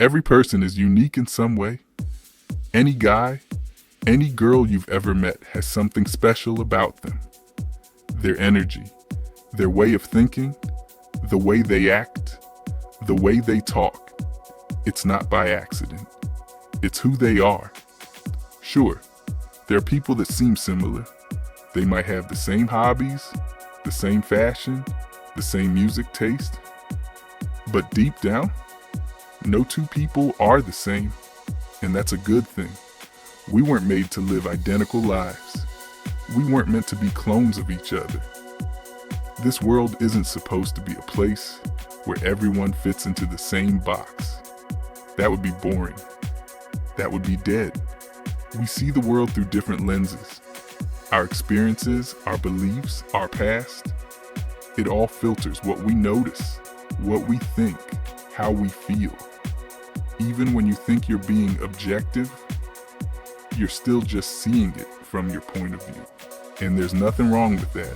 Every person is unique in some way. Any guy, any girl you've ever met has something special about them. Their energy, their way of thinking, the way they act, the way they talk. It's not by accident. It's who they are. Sure, there are people that seem similar. They might have the same hobbies, the same fashion, the same music taste. But deep down, no two people are the same, and that's a good thing. We weren't made to live identical lives. We weren't meant to be clones of each other. This world isn't supposed to be a place where everyone fits into the same box. That would be boring. That would be dead. We see the world through different lenses. Our experiences, our beliefs, our past, it all filters what we notice, what we think, how we feel. Even when you think you're being objective, you're still just seeing it from your point of view. And there's nothing wrong with that.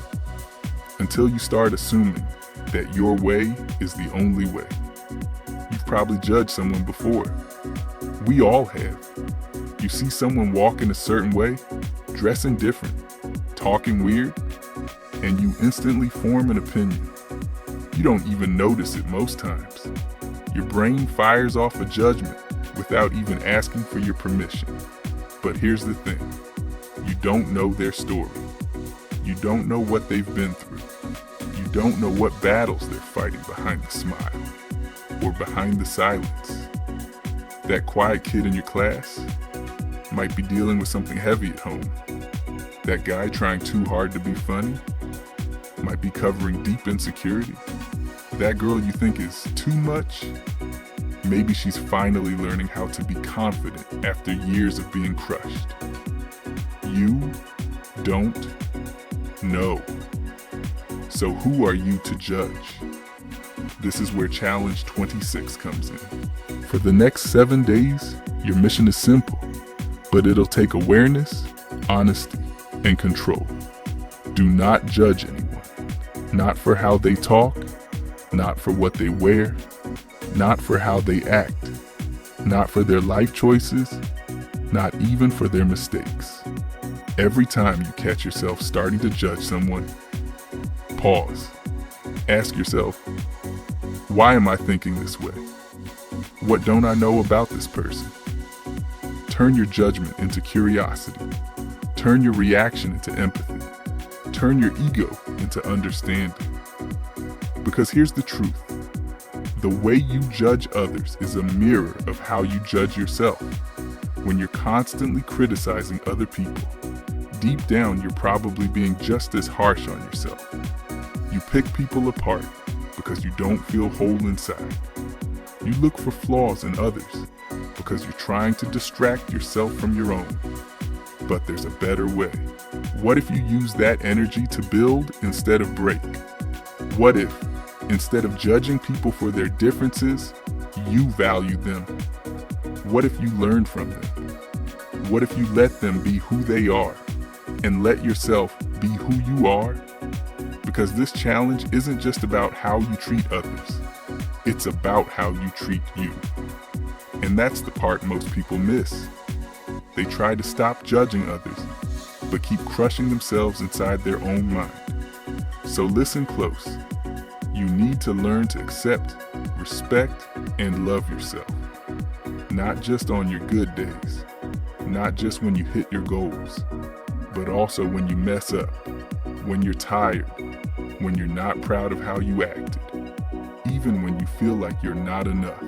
Until you start assuming that your way is the only way. You've probably judged someone before. We all have. You see someone walking a certain way, dressing different, talking weird, and you instantly form an opinion. You don't even notice it most times. Your brain fires off a judgment without even asking for your permission. But here's the thing. You don't know their story. You don't know what they've been through. You don't know what battles they're fighting behind the smile or behind the silence. That quiet kid in your class might be dealing with something heavy at home. That guy trying too hard to be funny might be covering deep insecurity. That girl you think is too much, maybe she's finally learning how to be confident after years of being crushed. You don't know. So who are you to judge? This is where Challenge 26 comes in. For the next 7 days, your mission is simple, but it'll take awareness, honesty, and control. Do not judge anyone. Not for how they talk, not for what they wear, not for how they act, not for their life choices, not even for their mistakes. Every time you catch yourself starting to judge someone, pause. Ask yourself, why am I thinking this way? What don't I know about this person? Turn your judgment into curiosity. Turn your reaction into empathy. Turn your ego into understanding. Because here's the truth. The way you judge others is a mirror of how you judge yourself. When you're constantly criticizing other people, deep down you're probably being just as harsh on yourself. You pick people apart because you don't feel whole inside. You look for flaws in others because you're trying to distract yourself from your own. But there's a better way. What if you use that energy to build instead of break? What if, instead of judging people for their differences, you value them? What if you learn from them? What if you let them be who they are and let yourself be who you are? Because this challenge isn't just about how you treat others. It's about how you treat you. And that's the part most people miss. They try to stop judging others, but keep crushing themselves inside their own mind. So listen close. You need to learn to accept, respect, and love yourself. Not just on your good days, not just when you hit your goals, but also when you mess up, when you're tired, when you're not proud of how you acted, even when you feel like you're not enough,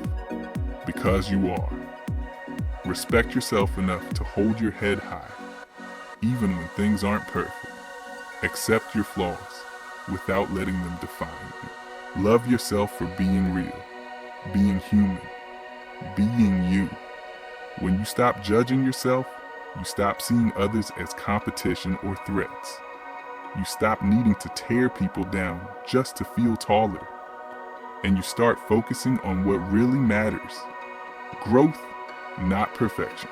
because you are. Respect yourself enough to hold your head high, even when things aren't perfect. Accept your flaws without letting them define you. Love yourself for being real, being human, being you. When you stop judging yourself, you stop seeing others as competition or threats. You stop needing to tear people down just to feel taller. And you start focusing on what really matters. Growth, not perfection.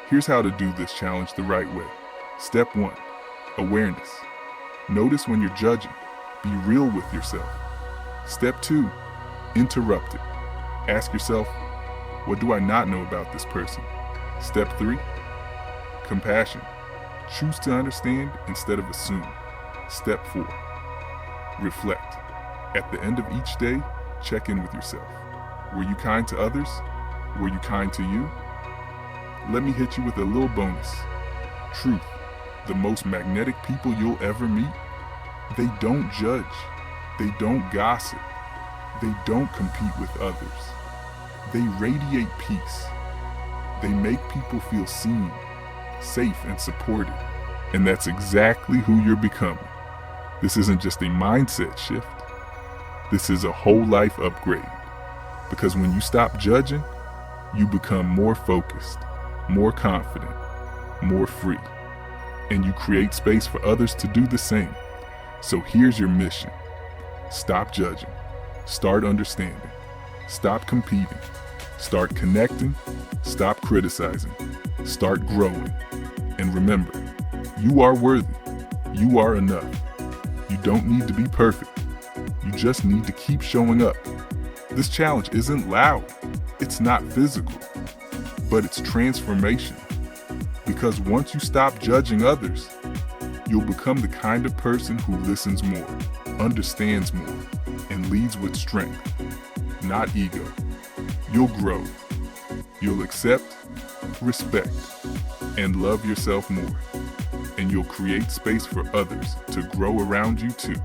Here's how to do this challenge the right way. Step 1, awareness. Notice when you're judging. Be real with yourself. Step 2, interrupt it. Ask yourself, What do I not know about this person? Step 3, compassion. Choose to understand instead of assume. Step 4, reflect. At the end of each day, check in with yourself. Were you kind to others? Were you kind to you? Let me hit you with a little bonus. Truth. The most magnetic people you'll ever meet, they don't judge. They don't gossip. They don't compete with others. They radiate peace. They make people feel seen, safe, and supported. And that's exactly who you're becoming. This isn't just a mindset shift. This is a whole life upgrade. Because when you stop judging, you become more focused, more confident, more free. And you create space for others to do the same. So here's your mission. Stop judging. Start understanding. Stop competing. Start connecting. Stop criticizing. Start growing. And remember, you are worthy. You are enough. You don't need to be perfect. You just need to keep showing up. This challenge isn't loud. It's not physical. But it's transformational. Because once you stop judging others, you'll become the kind of person who listens more, understands more, and leads with strength, not ego. You'll grow. You'll accept, respect, and love yourself more. And you'll create space for others to grow around you too.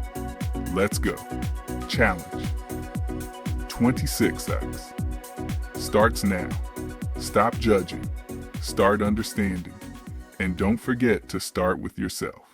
Let's go. Challenge 26X. Starts now. Stop judging. Start understanding. And don't forget to start with yourself.